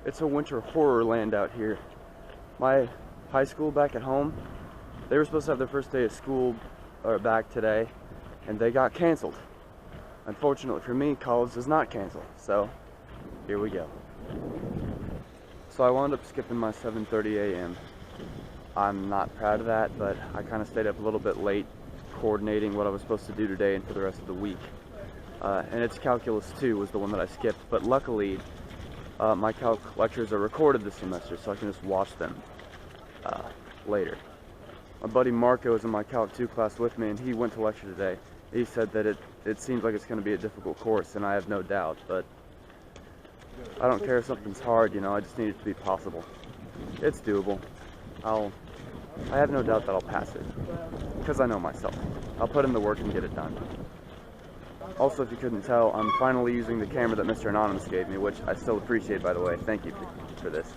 It's a winter horror land out here. My high school back at home, they were supposed to have their first day of school back today, and they got canceled. Unfortunately for me, college does not cancel, so here we go. So I wound up skipping my 7:30 a.m. I'm not proud of that, but I kind of stayed up a little bit late coordinating what I was supposed to do today and for the rest of the week. And it's Calculus 2 was the one that I skipped, but luckily my calc lectures are recorded this semester, so I can just watch them later. My buddy Marco is in my Calc 2 class with me, and he went to lecture today. He said that it seems like it's going to be a difficult course, and I have no doubt, but I don't care if something's hard, you know, I just need it to be possible. It's doable. I have no doubt that I'll pass it, because I know myself. I'll put in the work and get it done. Also, if you couldn't tell, I'm finally using the camera that Mr. Anonymous gave me, which I still appreciate, by the way. Thank you for this.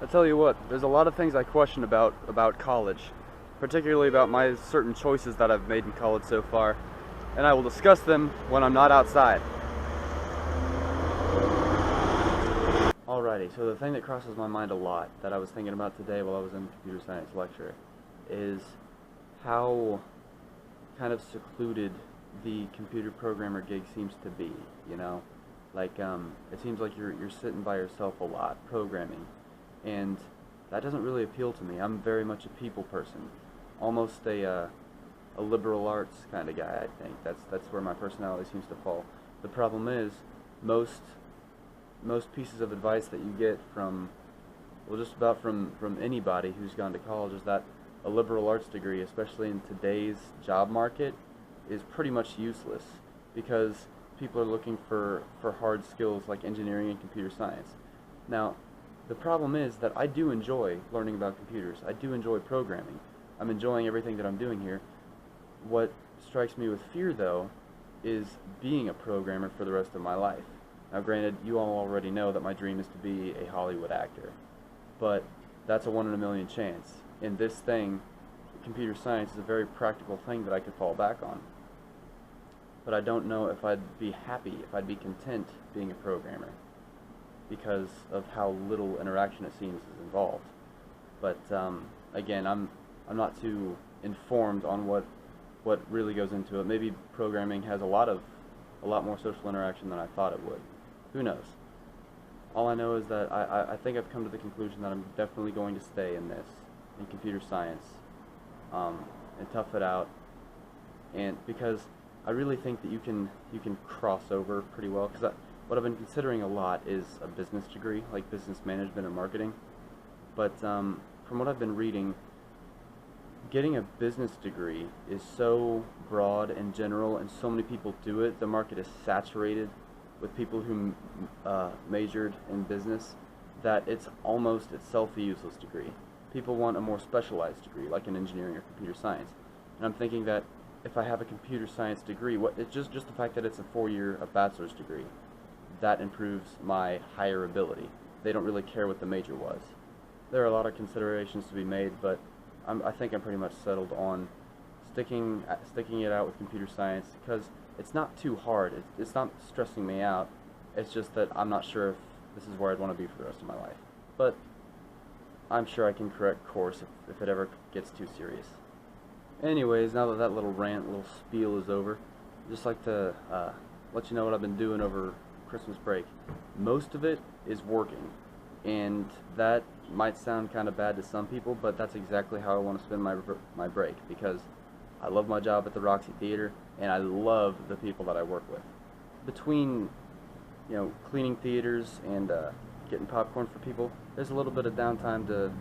I tell you what, there's a lot of things I question about college, particularly about my certain choices that I've made in college so far, and I will discuss them when I'm not outside. Alrighty, so the thing that crosses my mind a lot that I was thinking about today while I was in the computer science lecture is how kind of secluded the computer programmer gig seems to be, you know? Like, it seems like you're sitting by yourself a lot, programming, and that doesn't really appeal to me. I'm very much a people person, almost a liberal arts kind of guy, I think. That's where my personality seems to fall. The problem is, most pieces of advice that you get from, well, just about from anybody who's gone to college is that a liberal arts degree, especially in today's job market, is pretty much useless because people are looking for hard skills like engineering and computer science. Now, the problem is that I do enjoy learning about computers. I do enjoy programming. I'm enjoying everything that I'm doing here. What strikes me with fear, though, is being a programmer for the rest of my life. Now, granted, you all already know that my dream is to be a Hollywood actor, but that's a 1 in a million chance. In this thing, computer science is a very practical thing that I could fall back on. But I don't know if I'd be happy, if I'd be content being a programmer, because of how little interaction it seems is involved. But again, I'm not too informed on what really goes into it. Maybe programming has a lot more social interaction than I thought it would. Who knows? All I know is that I think I've come to the conclusion that I'm definitely going to stay in computer science, and tough it out, and because I really think that you can cross over pretty well, because what I've been considering a lot is a business degree, like business management or marketing, but from what I've been reading, getting a business degree is so broad and general, and so many people do it. The market is saturated with people who majored in business that it's almost itself a useless degree. People want a more specialized degree, like in engineering or computer science. And I'm thinking that if I have a computer science degree, it's just the fact that it's a 4-year bachelor's degree, that improves my higher ability. They don't really care what the major was. There are a lot of considerations to be made, but I think I'm pretty much settled on sticking it out with computer science, because it's not too hard. It's not stressing me out. It's just that I'm not sure if this is where I'd want to be for the rest of my life. But I'm sure I can correct course if it ever gets too serious. Anyways, now that little little spiel is over, I'd just like to let you know what I've been doing over Christmas break. Most of it is working, and that might sound kind of bad to some people, but that's exactly how I want to spend my break, because I love my job at the Roxy Theater, and I love the people that I work with. Between, you know, cleaning theaters and getting popcorn for people, there's a little bit of downtime to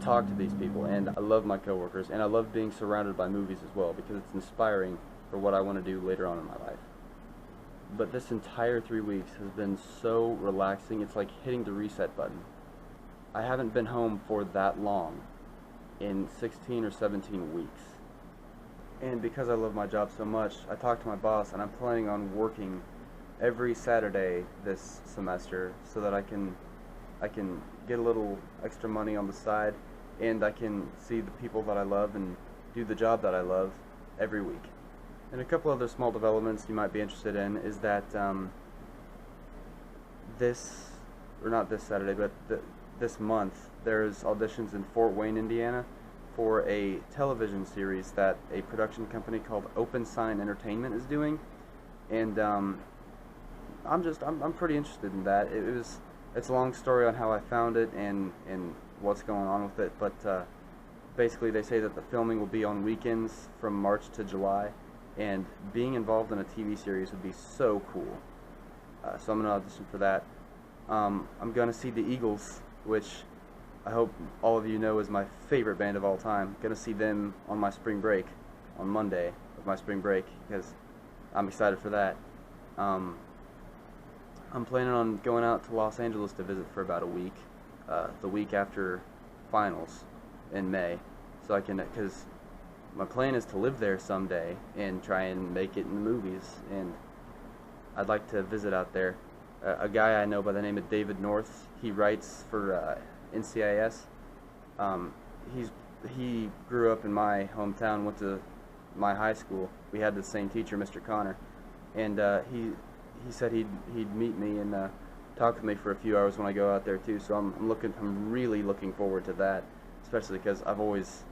talk to these people, and I love my coworkers, and I love being surrounded by movies as well, because it's inspiring for what I want to do later on in my life. But this entire 3 weeks has been so relaxing. It's like hitting the reset button. I haven't been home for that long in 16 or 17 weeks. And because I love my job so much, I talked to my boss, and I'm planning on working every Saturday this semester so that I can get a little extra money on the side, and I can see the people that I love and do the job that I love every week. And a couple other small developments you might be interested in is that this, or not this Saturday, but this month, there's auditions in Fort Wayne, Indiana, for a television series that a production company called Open Sign Entertainment is doing, and I'm pretty interested in that. It's a long story on how I found it and what's going on with it, but basically they say that the filming will be on weekends from March to July, and being involved in a TV series would be so cool. So I'm going to audition for that. I'm going to see the Eagles, which I hope all of you know is my favorite band of all time. Going to see them on my spring break, on Monday of my spring break, because I'm excited for that. I'm planning on going out to Los Angeles to visit for about a week, the week after finals in May, so I can, because my plan is to live there someday and try and make it in the movies, and I'd like to visit out there. A guy I know by the name of David North, he writes for NCIS. He grew up in my hometown, went to my high school. We had the same teacher, Mr. Connor, and he said he'd meet me and talk with me for a few hours when I go out there too. So I'm really looking forward to that, especially because I've always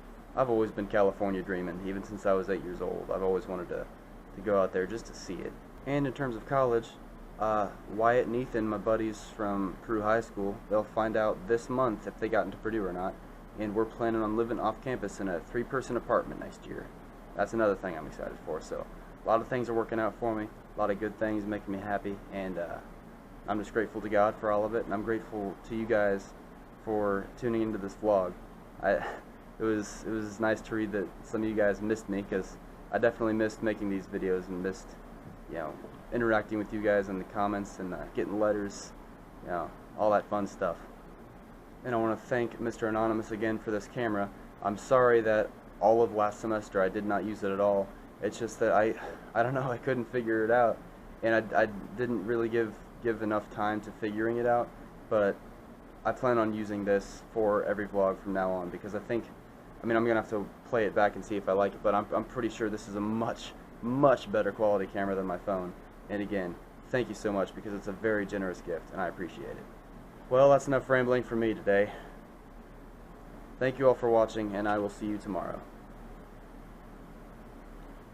been California dreaming. Even since I was 8 years old, I've always wanted to go out there just to see it. And in terms of college, Wyatt and Ethan, my buddies from Peru High School, they'll find out this month if they got into Purdue or not, and we're planning on living off campus in a 3-person apartment next year. That's another thing I'm excited for. So a lot of things are working out for me, a lot of good things making me happy, and I'm just grateful to God for all of it, and I'm grateful to you guys for tuning into this vlog. It was nice to read that some of you guys missed me, because I definitely missed making these videos and missed, interacting with you guys in the comments and getting letters, all that fun stuff. And I want to thank Mr. Anonymous again for this camera. I'm sorry that all of last semester I did not use it at all. It's just that I don't know, I couldn't figure it out, and I didn't really give enough time to figuring it out, but I plan on using this for every vlog from now on, because I'm gonna have to play it back and see if I like it, but I'm pretty sure this is a much better quality camera than my phone. And again, thank you so much, because it's a very generous gift and I appreciate it. Well, that's enough rambling for me today. Thank you all for watching, and I will see you tomorrow.